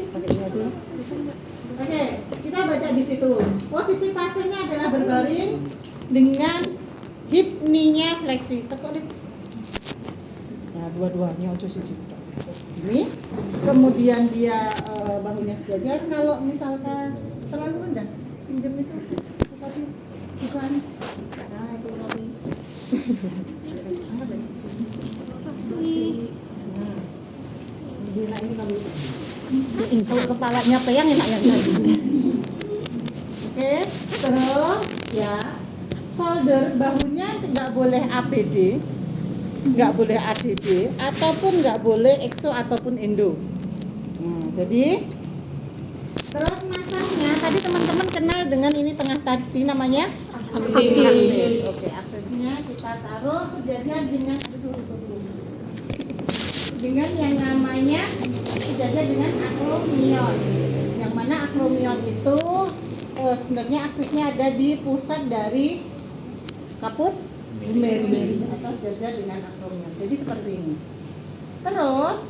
Pakai ini aja. Oke, kita baca di situ. Posisi pasiennya adalah berbaring dengan hip knee-nya fleksi. Tekuk lip. Nah, dua-duanya ojo siji. Ini. Kemudian dia bahunya sejajar. Kalau misalkan terlalu rendah, pinjam itu. Tadi bukan. Nah, itu lagi. Nah, ini kalau kalau kepalanya peyang enak yang tadi. Oke, terus ya shoulder bahunya nggak boleh APD, nggak boleh ADD, ataupun nggak boleh exo ataupun endo. Jadi terus masangnya tadi teman-teman kenal dengan ini tengah tadi namanya aksis. Oke, aksesnya kita taruh sejajar dengan yang namanya sejajar dengan akromion. Yang mana akromion itu sebenarnya aksesnya ada di pusat dari kaput humeri atau sejajar dengan akromion. Jadi seperti ini. Terus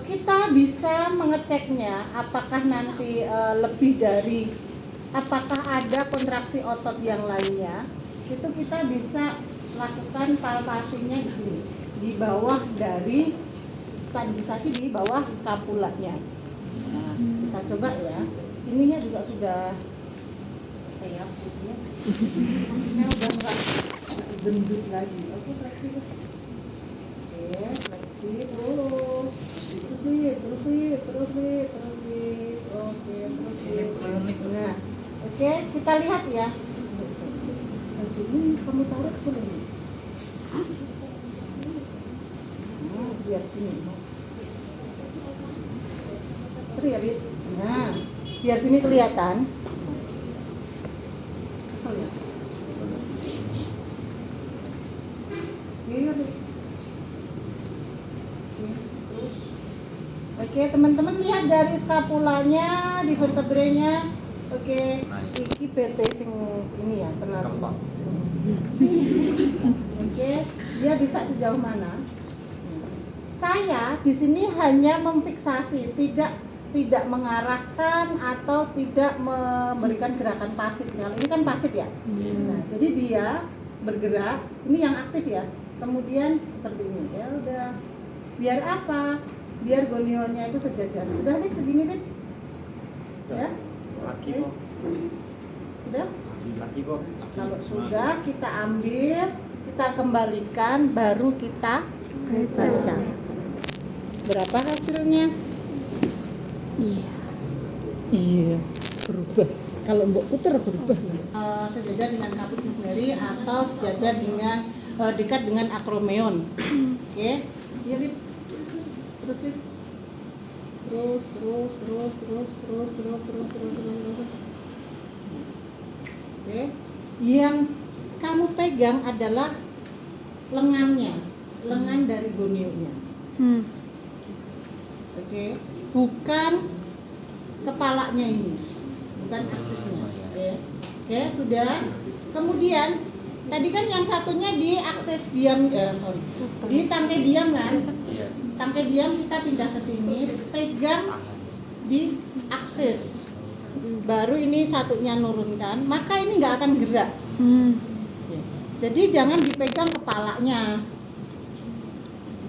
kita bisa mengeceknya apakah nanti lebih dari apakah ada kontraksi otot yang lainnya. Itu kita bisa lakukan palpasinya di sini. Di bawah dari stabilisasi di bawah skapulanya. Nah, kita coba ya. Ininya juga sudah kayak gitu ya. Maksudnya udah enggak gendut lagi. Oke, fleksi. Oke, fleksi terus. Terus lihat. Oke, terus lihat. Nah, oke, kita lihat ya. Ini kamu taruh boleh. Biar sini. Seru ya, Lid? Nah, biar sini kelihatan. Kesel ya? Oke, teman-teman lihat dari skapulanya, di vertebrenya. Oke, iki PT sing ini ya, terlalu. Oke, dia bisa sejauh mana? Saya di sini hanya memfiksasi, tidak mengarahkan atau tidak memberikan gerakan pasif. Kalau ini kan pasif ya. Nah, jadi dia bergerak, ini yang aktif ya. Kemudian seperti ini. Ya udah. Biar apa? Biar gonionya itu sejajar. Sudah nih segini nih. Ya? Lagi kok. Sudah? Lagi kok. Kalau sudah kita ambil, kita kembalikan, baru kita baca. Berapa hasilnya? Iya, berubah. Kalau mbok puter berubah. Sejajar dengan kaput humeri atau sejajar dengan dekat dengan akromeon. Oke, iya Lip. Terus Lip. Terus. Oke. Yang kamu pegang adalah lengannya, lengan dari gonionya. Oke, bukan kepalanya ini, bukan aksesnya. Oke, sudah. Kemudian tadi kan yang satunya di akses diam, di tangkai diam kan? Tangkai diam kita pindah ke sini, pegang di akses. Baru ini satunya nurunkan, maka ini nggak akan gerak. Jadi jangan dipegang kepalanya.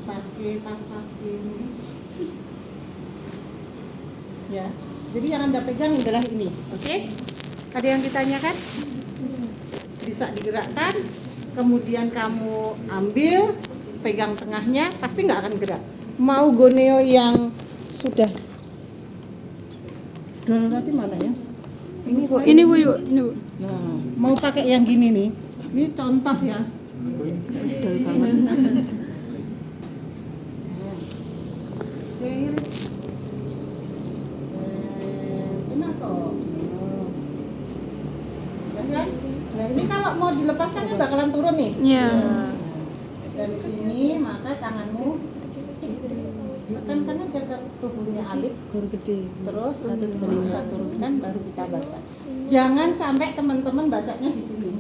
Pas ini. Ya. Jadi yang Anda pegang adalah ini, oke? Ada yang ditanyakan? Bisa digerakkan, kemudian kamu ambil, pegang tengahnya, pasti nggak akan gerak. Mau goneo yang sudah nanti mana ya? Ini Bu. Nah, mau pakai yang gini nih. Ini contoh ya. Betul banget. Nah, ini kalau mau dilepaskan kan bakalan turun nih. Iya. Nah, dari sini maka tanganmu tekankan aja ke tubuhnya Alif, terus bisa turunkan baru kita baca. Jangan sampai teman-teman bacanya di sini.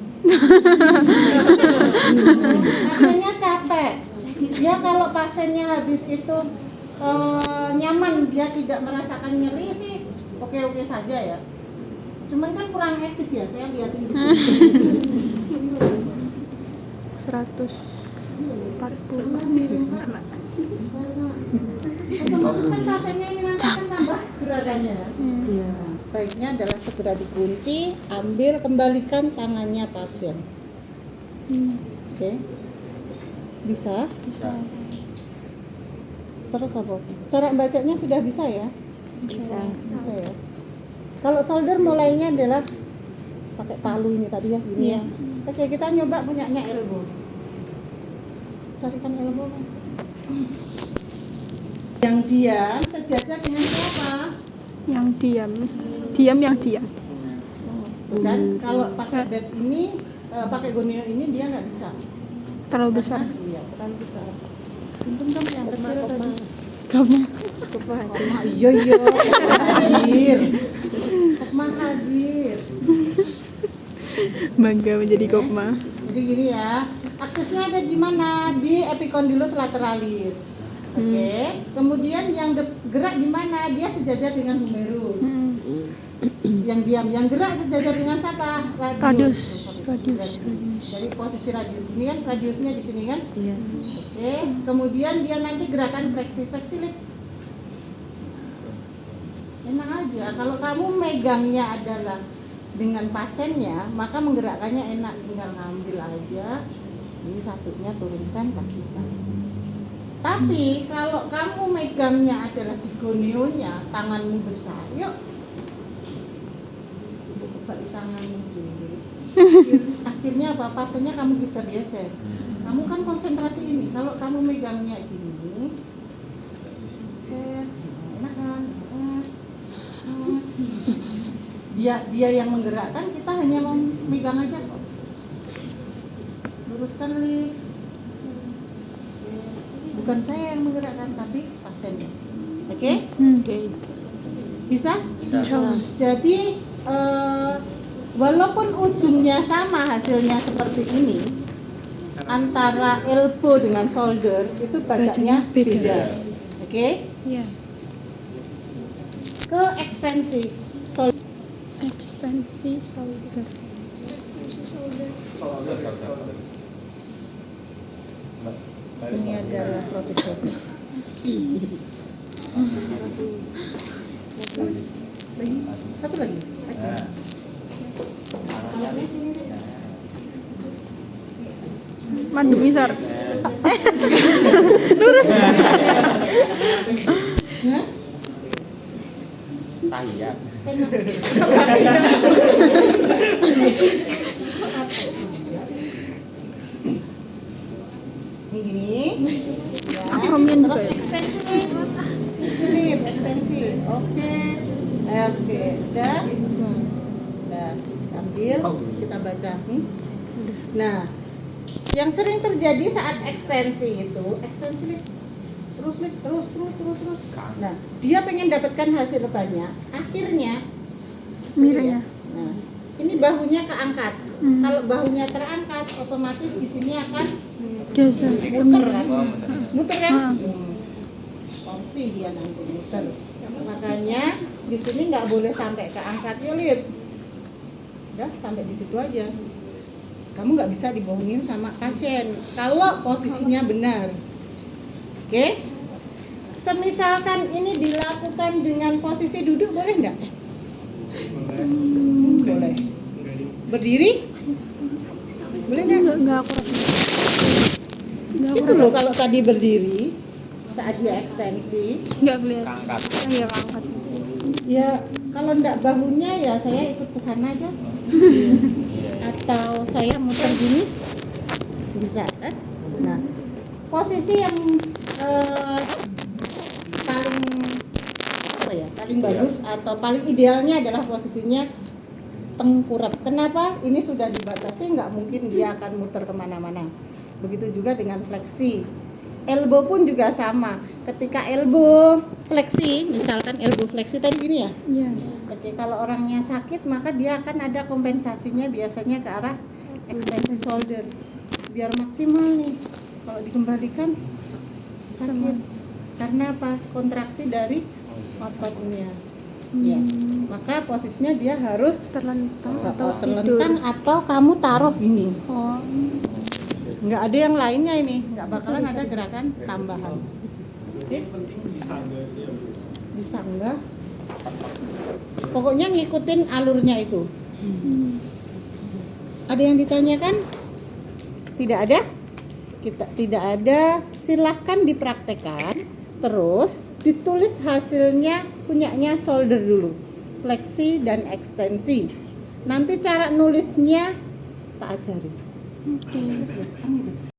Pasiennya capek. Ya kalau pasiennya habis itu nyaman, dia tidak merasakan nyeri sih oke-oke saja ya. Cuman kan kurang etis ya, saya lihatin di sini. 140. Otomatis kan pasiennya ini nanti akan tambah gerakannya. Baiknya adalah segera dikunci, ambil, kembalikan tangannya pasien. Oke. Bisa? Bisa. Terus apa? Cara bacanya sudah bisa ya? Bisa ya. Kalau solder mulainya adalah pakai palu ini tadi ya, gini ya. Oke, kita nyoba punyanya elbow. Carikan elbow, Mas. Yang diam sejajar dengan siapa? Yang diam. Diam yang diam. Tuh kan, kalau pakai bed ini, pakai gonio ini dia nggak bisa. Terlalu besar. Iya, terlalu besar. Untung dong yang kecil tadi. Kamu. Koma, iya, Koma hadir. Koma hadir. Bangga menjadi Kopma. Jadi gini ya, aksesnya ada di mana? Di epicondylus lateralis. Oke. Kemudian yang gerak di mana? Dia sejajar dengan humerus. Yang diam, yang gerak sejajar dengan siapa? Radius. Jadi posisi radius ini kan, radiusnya di sini kan? Iya. Oke. Kemudian dia nanti gerakan fleksi lip. Enak aja. Kalau kamu megangnya adalah dengan pasiennya, maka menggerakkannya enak, tinggal ngambil aja. Ini satunya turunkan, kasihkan. Tapi kalau kamu megangnya adalah di gonionya, tanganmu besar, yuk. Balik tanganmu dulu. Akhirnya apa? Pasiennya kamu geser-geser. Kamu kan konsentrasi ini. Kalau kamu megangnya gini, geser, enak kan? Dia yang menggerakkan, kita hanya memegang aja kok. Luruskan lip. Bukan saya yang menggerakkan, tapi pasiennya. Oke? Bisa? Bisa. Jadi walaupun ujungnya sama hasilnya seperti ini, antara elbow dengan shoulder itu bacanya beda. Oke? Iya. Ke ekstensi shoulder. Ekstensi shoulder. Ini adalah protes shoulder. Terus lagi, satu lagi. Nah, Mandu besar. Lurus. Ya? tahiyat. Ini gini. Ya. Akromin Terus juga. ekstensi. Ini ekstensi. Oke. Oke, udah. Nah, ambil, kita baca. Nah, yang sering terjadi saat ekstensi itu, ekstensi lip. Terus. Nah, dia pengen dapatkan hasil banyak, akhirnya Miranya. Nah, ini bahunya keangkat. Kalau bahunya terangkat, otomatis di sini akan Geser. muter kan? Muter kan? Ah. Fungsi dia nanti muter. Makanya di sini nggak boleh sampai keangkat ya, Lid. Udah sampai di situ aja. Kamu nggak bisa dibohongin sama pasien kalau posisinya benar. Oke? Semisalkan ini dilakukan dengan posisi duduk, boleh nggak? Boleh. Berdiri? Boleh nggak? Enggak akurat. Enggak Itu akurat. loh kalau tadi berdiri saat dia ekstensi. Enggak kelihatan. Angkat. Iya, angkat. Ya kalau ndak bahunya ya saya ikut ke sana aja. Atau saya muter gini bisa kan? Nah, posisi yang paling apa ya? Paling bagus atau paling idealnya adalah posisinya tengkurap. Kenapa? Ini sudah dibatasi, nggak mungkin dia akan muter kemana-mana. Begitu juga dengan fleksi. Elbow pun juga sama. Ketika elbow fleksi, misalkan elbow fleksi tadi gini ya. Iya. Oke, kalau orangnya sakit maka dia akan ada kompensasinya biasanya ke arah ekstensi shoulder. Biar maksimal nih. Kalau dikembalikan sakit. Karena apa? Kontraksi dari ototnya. Ya. Maka posisinya dia harus Terlentang atau tidur. terlentang atau kamu taruh gini. Oh. Nggak ada yang lainnya ini, nggak bakalan ada gerakan tambahan. Oke? Disanggah. Pokoknya ngikutin alurnya itu. Ada yang ditanyakan? Tidak ada? Kita tidak ada. Silahkan dipraktekkan. Terus ditulis hasilnya punyanya solder dulu. Fleksi dan ekstensi. Nanti cara nulisnya tak ajarin. Oke.